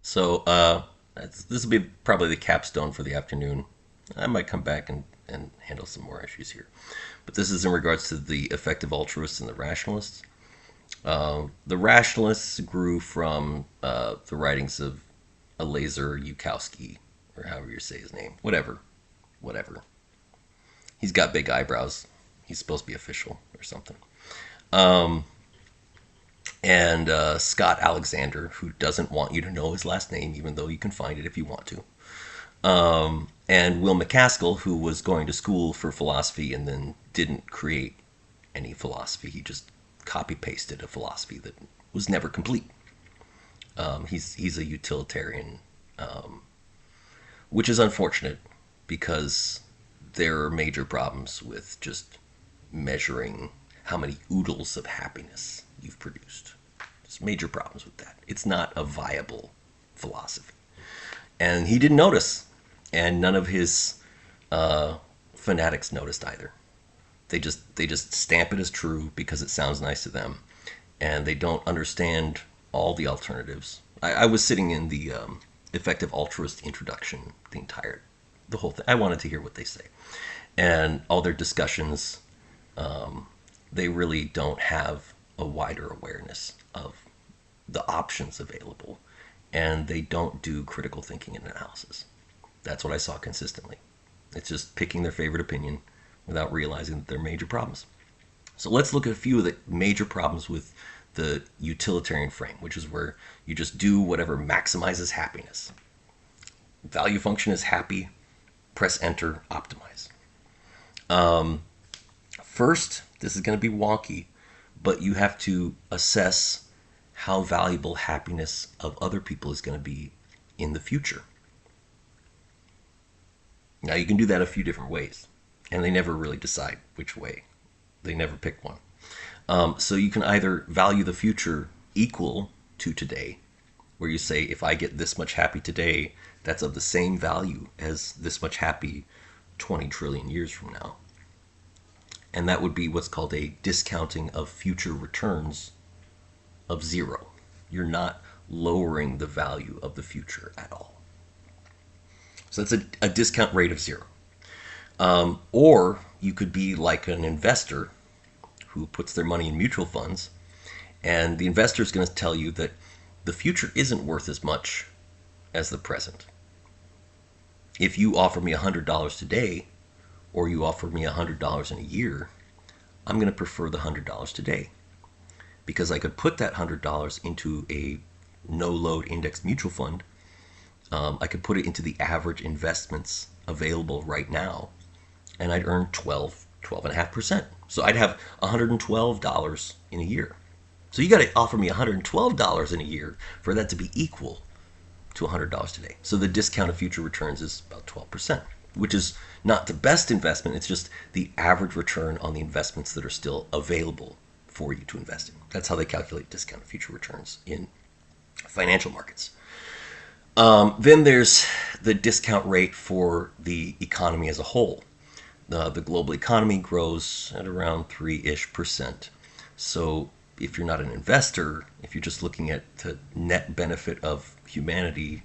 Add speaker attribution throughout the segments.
Speaker 1: So this will be probably the capstone for the afternoon. I might come back and handle some more issues here. But this is in regards to the effective altruists and the rationalists. The rationalists grew from the writings of Eleazar Yukowski, or however you say his name. Whatever. Whatever. He's got big eyebrows. He's supposed to be official or something. And Scott Alexander, who doesn't want you to know his last name, even though you can find it if you want to. And Will McCaskill, who was going to school for philosophy and then didn't create any philosophy. He just copy pasted a philosophy that was never complete. He's a utilitarian, which is unfortunate because there are major problems with just measuring how many oodles of happiness you've produced. There's major problems with that. It's not a viable philosophy. And he didn't notice, and none of his fanatics noticed either. They just stamp it as true because it sounds nice to them, and they don't understand all the alternatives. I was sitting in the effective altruist introduction, the whole thing. I wanted to hear what they say, and all their discussions. They really don't have a wider awareness of the options available, and they don't do critical thinking and analysis. That's what I saw consistently. It's just picking their favorite opinion without realizing that there are major problems. So let's look at a few of the major problems with the utilitarian frame, which is where you just do whatever maximizes happiness. Value function is happy, press enter, optimize. First, this is going to be wonky, but you have to assess how valuable happiness of other people is going to be in the future. Now, you can do that a few different ways, and they never really decide which way. They never pick one. So you can either value the future equal to today, where you say, if I get this much happy today, that's of the same value as this much happy 20 trillion years from now. And that would be what's called a discounting of future returns of zero. You're not lowering the value of the future at all. So that's a discount rate of zero. Or you could be like an investor who puts their money in mutual funds, and the investor is going to tell you that the future isn't worth as much as the present. If you offer me $100 today, or you offer me $100 in a year, I'm going to prefer the $100 today, because I could put that $100 into a no-load indexed mutual fund. I could put it into the average investments available right now, and I'd earn 12.5%. So I'd have $112 in a year. So you got to offer me $112 in a year for that to be equal to $100 today. So the discounted future returns is about 12%, which is not the best investment. It's just the average return on the investments that are still available for you to invest in. That's how they calculate discounted future returns in financial markets. Then there's the discount rate for the economy as a whole. The global economy grows at around 3-ish%. So if you're not an investor, if you're just looking at the net benefit of humanity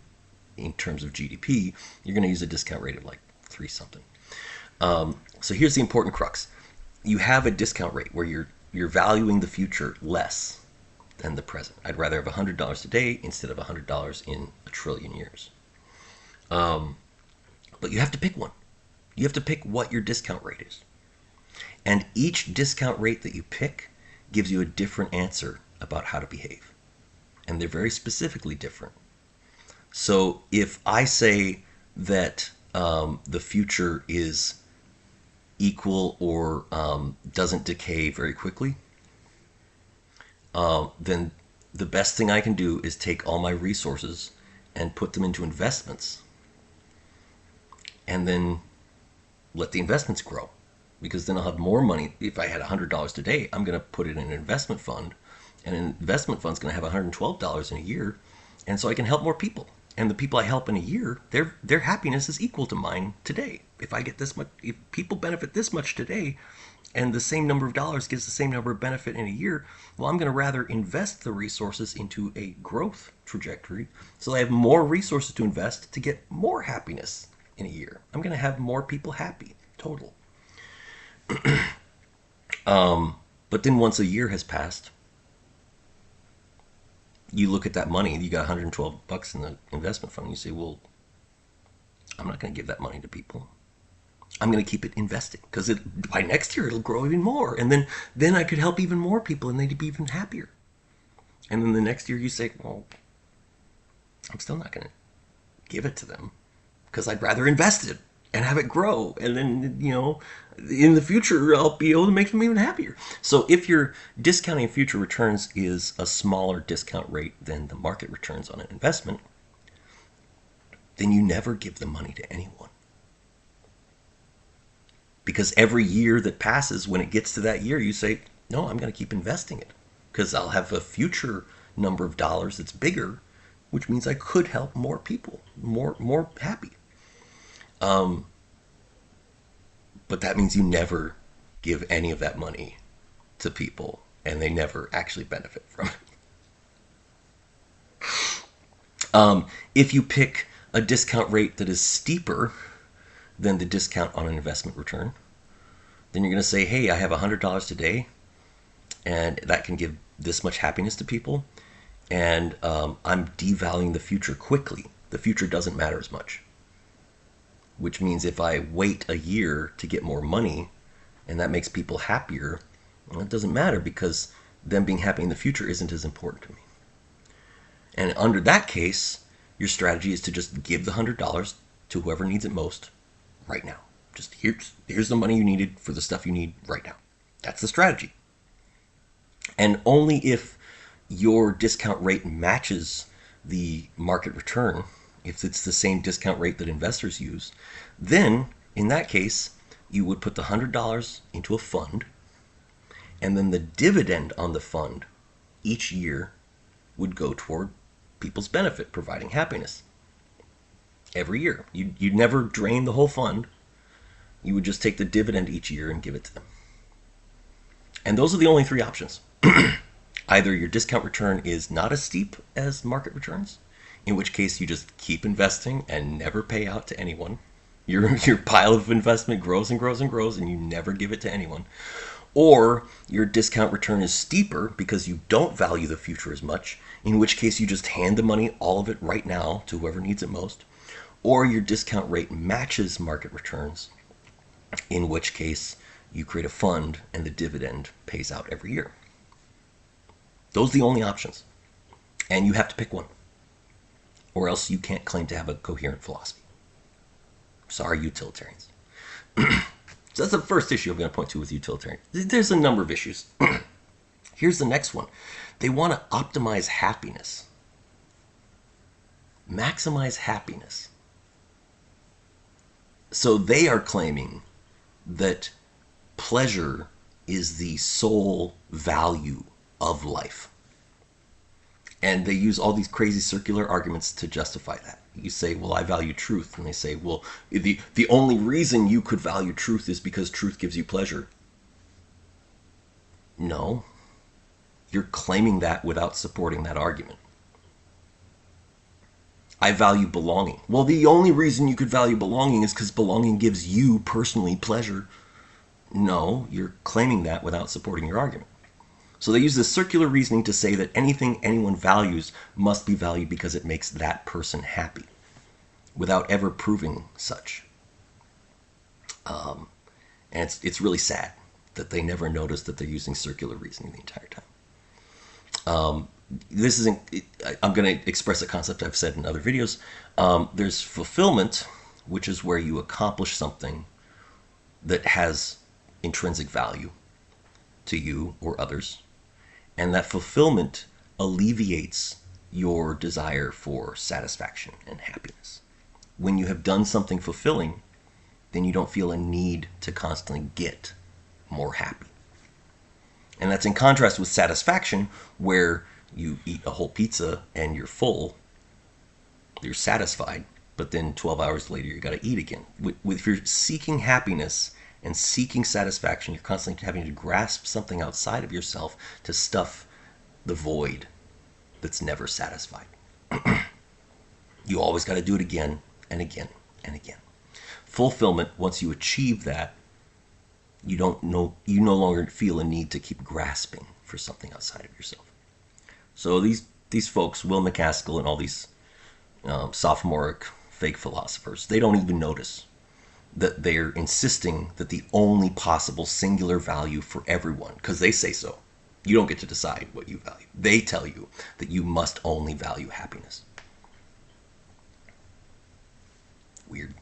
Speaker 1: in terms of GDP, you're going to use a discount rate of like 3 something. So here's the important crux. You have a discount rate where you're valuing the future less than the present. I'd rather have $100 today instead of $100 in a trillion years. But you have to pick one. You have to pick what your discount rate is. And each discount rate that you pick gives you a different answer about how to behave. And they're very specifically different. So if I say that the future is equal or doesn't decay very quickly, then the best thing I can do is take all my resources and put them into investments, and then let the investments grow, because then I'll have more money. If I had $100 today, I'm going to put it in an investment fund, and an investment fund is going to have $112 in a year, and so I can help more people. And the people I help in a year, their happiness is equal to mine today. If I get this much, if people benefit this much today, and the same number of dollars gives the same number of benefit in a year, well, I'm going to rather invest the resources into a growth trajectory so I have more resources to invest to get more happiness in a year. I'm going to have more people happy total. But then once a year has passed, you look at that money, you got 112 bucks in the investment fund, and you say, well, I'm not going to give that money to people. I'm going to keep it investing because by next year it'll grow even more, and then I could help even more people, and they'd be even happier. And then the next year you say, well, I'm still not going to give it to them because I'd rather invest it and have it grow, and then in the future I'll be able to make them even happier. So if your discounting future returns is a smaller discount rate than the market returns on an investment, then you never give the money to anyone. Because every year that passes, when it gets to that year, you say, no, I'm going to keep investing it because I'll have a future number of dollars that's bigger, which means I could help more people, more happy. But that means you never give any of that money to people, and they never actually benefit from it. If you pick a discount rate that is steeper than the discount on an investment return, then you're going to say, hey, I have $100 today, and that can give this much happiness to people, and I'm devaluing the future quickly. The future doesn't matter as much. Which means if I wait a year to get more money and that makes people happier, well, it doesn't matter because them being happy in the future isn't as important to me. And under that case, your strategy is to just give the $100 to whoever needs it most right now. Just here's the money you needed for the stuff you need right now. That's the strategy. And only if your discount rate matches the market return, if it's the same discount rate that investors use, then in that case, you would put the $100 into a fund, and then the dividend on the fund each year would go toward people's benefit, providing happiness. Every year. You'd never drain the whole fund. You would just take the dividend each year and give it to them. And those are the only three options. Either your discount return is not as steep as market returns, in which case you just keep investing and never pay out to anyone. Your pile of investment grows and grows and grows, and you never give it to anyone. Or your discount return is steeper because you don't value the future as much, in which case you just hand the money, all of it right now, to whoever needs it most. Or your discount rate matches market returns, in which case you create a fund and the dividend pays out every year. Those are the only options. And you have to pick one, or else you can't claim to have a coherent philosophy. Sorry, utilitarians. So that's the first issue I'm going to point to with utilitarians. There's a number of issues. Here's the next one. They want to optimize happiness. Maximize happiness. So they are claiming that pleasure is the sole value of life. And they use all these crazy circular arguments to justify that. You say, well, I value truth. And they say, well, the only reason you could value truth is because truth gives you pleasure. No. You're claiming that without supporting that argument. I value belonging. Well, the only reason you could value belonging is because belonging gives you personally pleasure. No, you're claiming that without supporting your argument. So they use this circular reasoning to say that anything anyone values must be valued because it makes that person happy, without ever proving such. And it's really sad that they never notice that they're using circular reasoning the entire time. This isn't. I'm going to express a concept I've said in other videos. There's fulfillment, which is where you accomplish something that has intrinsic value to you or others. And that fulfillment alleviates your desire for satisfaction and happiness. When you have done something fulfilling, then you don't feel a need to constantly get more happy. And that's in contrast with satisfaction, where you eat a whole pizza and you're full, You're satisfied, but then 12 hours later you got to eat again. If you're seeking happiness and seeking satisfaction, you're constantly having to grasp something outside of yourself to stuff the void that's never satisfied. You always got to do it again and again and again. Fulfillment, once you achieve that, you no longer feel a need to keep grasping for something outside of yourself. So these folks, Will McCaskill and all these sophomoric fake philosophers, they don't even notice that they're insisting that the only possible singular value for everyone, because they say so. You don't get to decide what you value. They tell you that you must only value happiness. Weird.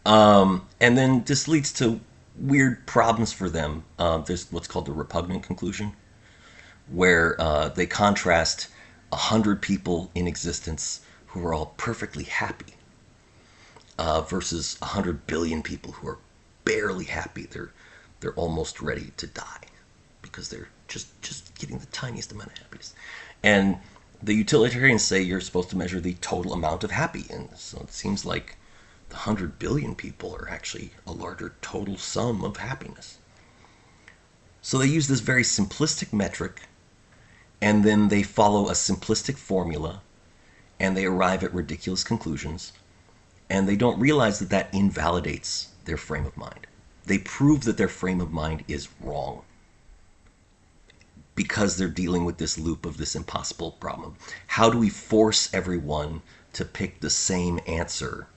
Speaker 1: And then this leads to weird problems for them. There's what's called the repugnant conclusion, where they contrast 100 people in existence who are all perfectly happy versus 100 billion people who are barely happy. They're almost ready to die because they're just getting the tiniest amount of happiness. And the utilitarians say you're supposed to measure the total amount of happy. And so it seems like the 100 billion people are actually a larger total sum of happiness. So they use this very simplistic metric, and then they follow a simplistic formula, and they arrive at ridiculous conclusions, and they don't realize that that invalidates their frame of mind. They prove that their frame of mind is wrong because they're dealing with this loop of this impossible problem. How do we force everyone to pick the same answer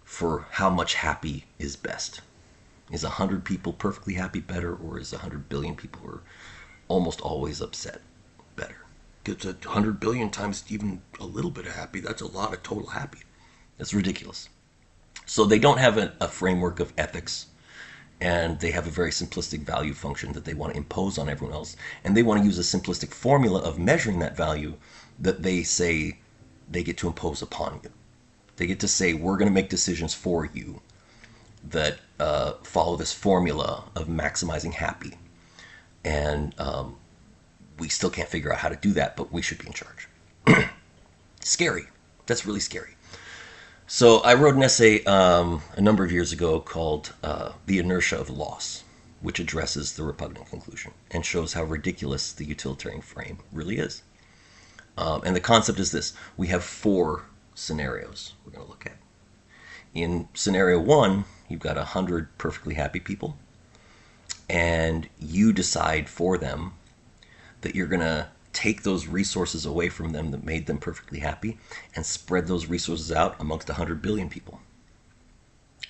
Speaker 1: for how much happy is best? Is 100 people perfectly happy better, or is 100 billion people who are almost always upset better? It's 100 billion times even a little bit of happy. That's a lot of total happy. That's ridiculous. So they don't have a framework of ethics, and they have a very simplistic value function that they want to impose on everyone else. And they want to use a simplistic formula of measuring that value that they say they get to impose upon you. They get to say, we're going to make decisions for you that follow this formula of maximizing happy. And we still can't figure out how to do that, but we should be in charge. Scary. That's really scary. So I wrote an essay a number of years ago called The Inertia of Loss, which addresses the repugnant conclusion and shows how ridiculous the utilitarian frame really is. And the concept is this. We have 4 scenarios we're going to look at. In scenario 1, you've got 100 perfectly happy people, and you decide for them that you're going to take those resources away from them that made them perfectly happy and spread those resources out amongst 100 billion people.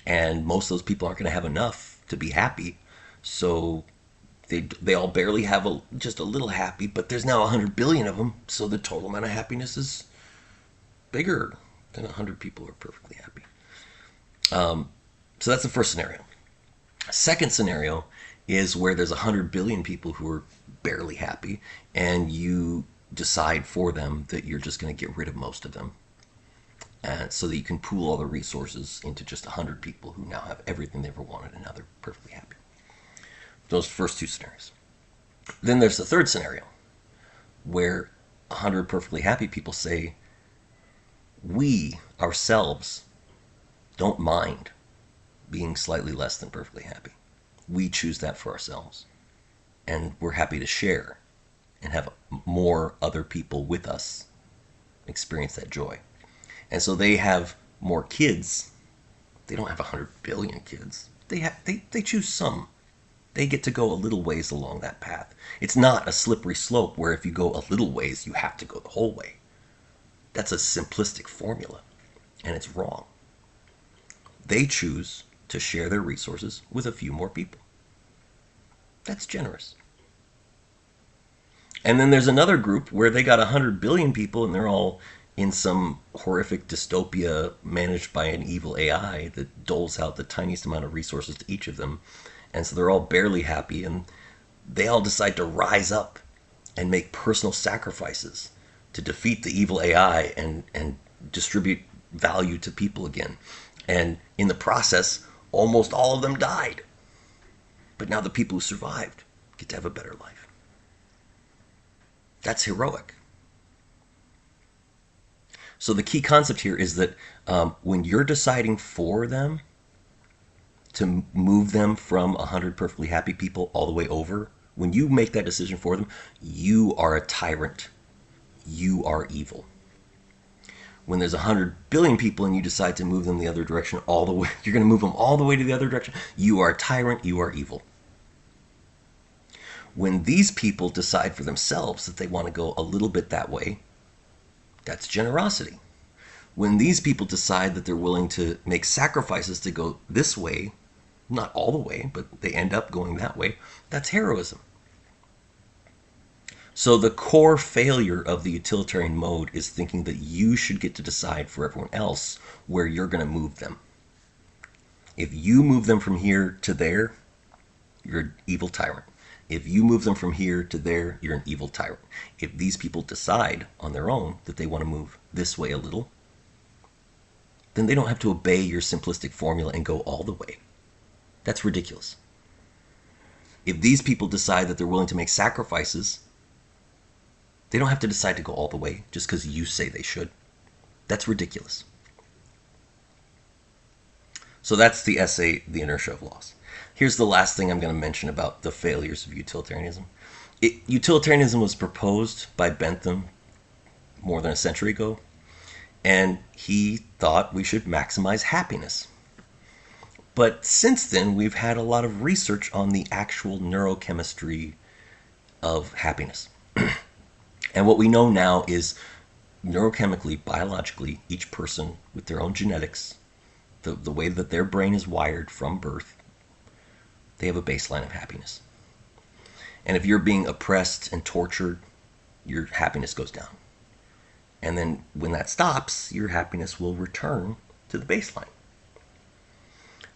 Speaker 1: And most of those people aren't going to have enough to be happy, so they all barely have just a little happy, but there's now 100 billion of them, so the total amount of happiness is bigger than 100 people who are perfectly happy. So that's the first scenario. Second scenario is where there's 100 billion people who are barely happy, and you decide for them that you're just going to get rid of most of them, so that you can pool all the resources into just 100 people who now have everything they ever wanted and now they're perfectly happy. Those first 2 scenarios. Then there's the third scenario, where 100 perfectly happy people say, we ourselves don't mind being slightly less than perfectly happy. We choose that for ourselves. And we're happy to share and have more other people with us experience that joy. And so they have more kids. They don't have 100 billion kids. They choose some. They get to go a little ways along that path. It's not a slippery slope where if you go a little ways, you have to go the whole way. That's a simplistic formula, and it's wrong. They choose to share their resources with a few more people. That's generous. And then there's another group where they got 100 billion people, and they're all in some horrific dystopia managed by an evil AI that doles out the tiniest amount of resources to each of them. And so they're all barely happy, and they all decide to rise up and make personal sacrifices to defeat the evil AI and distribute value to people again. And in the process, almost all of them died. But now the people who survived get to have a better life. That's heroic. So the key concept here is that when you're deciding for them to move them from 100 perfectly happy people all the way over, when you make that decision for them, you are a tyrant. You are evil. When there's 100 billion people and you decide to move them the other direction all the way, you're going to move them all the way to the other direction, you are a tyrant. You are evil. When these people decide for themselves that they want to go a little bit that way, that's generosity. When these people decide that they're willing to make sacrifices to go this way, not all the way, but they end up going that way, that's heroism. So the core failure of the utilitarian mode is thinking that you should get to decide for everyone else where you're going to move them. If you move them from here to there, you're an evil tyrant. If you move them from here to there, you're an evil tyrant. If these people decide on their own that they want to move this way a little, then they don't have to obey your simplistic formula and go all the way. That's ridiculous. If these people decide that they're willing to make sacrifices, they don't have to decide to go all the way just because you say they should. That's ridiculous. So that's the essay, The Inertia of Loss. Here's the last thing I'm going to mention about the failures of utilitarianism. Utilitarianism was proposed by Bentham more than a century ago, and he thought we should maximize happiness. But since then, we've had a lot of research on the actual neurochemistry of happiness. And what we know now is neurochemically, biologically, each person with their own genetics, the way that their brain is wired from birth, they have a baseline of happiness. And if you're being oppressed and tortured, your happiness goes down. And then when that stops, your happiness will return to the baseline.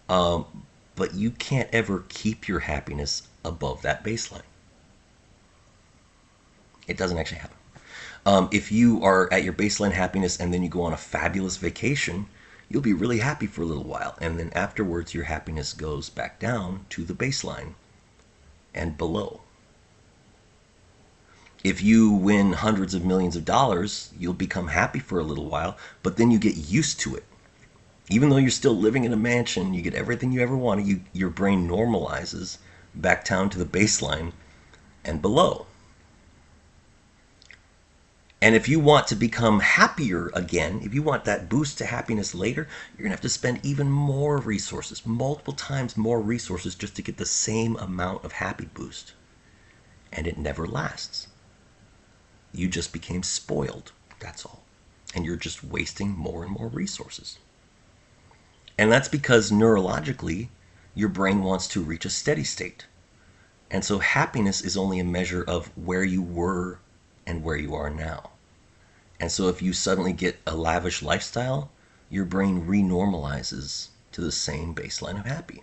Speaker 1: But you can't ever keep your happiness above that baseline. It doesn't actually happen. If you are at your baseline happiness and then you go on a fabulous vacation, you'll be really happy for a little while. And then afterwards, your happiness goes back down to the baseline and below. If you win hundreds of millions of dollars, you'll become happy for a little while, but then you get used to it. Even though you're still living in a mansion, you get everything you ever wanted, your brain normalizes back down to the baseline and below. And if you want to become happier again, if you want that boost to happiness later, you're going to have to spend even more resources, multiple times more resources just to get the same amount of happy boost. And it never lasts. You just became spoiled, that's all. And you're just wasting more and more resources. And that's because neurologically, your brain wants to reach a steady state. And so happiness is only a measure of where you were and where you are now. And so if you suddenly get a lavish lifestyle, your brain renormalizes to the same baseline of happy.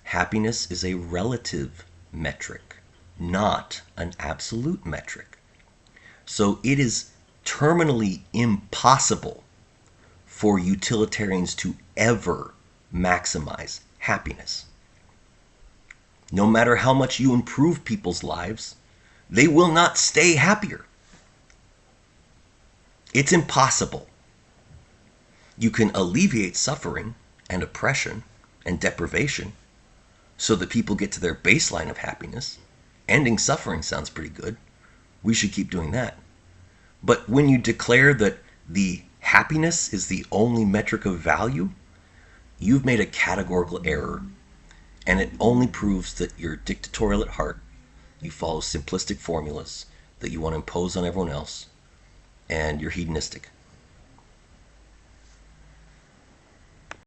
Speaker 1: Happiness is a relative metric, not an absolute metric. So it is terminally impossible for utilitarians to ever maximize happiness. No matter how much you improve people's lives, they will not stay happier. It's impossible. You can alleviate suffering and oppression and deprivation so that people get to their baseline of happiness. Ending suffering sounds pretty good. We should keep doing that. But when you declare that the happiness is the only metric of value, you've made a categorical error. And it only proves that you're dictatorial at heart. You follow simplistic formulas that you want to impose on everyone else. And you're hedonistic.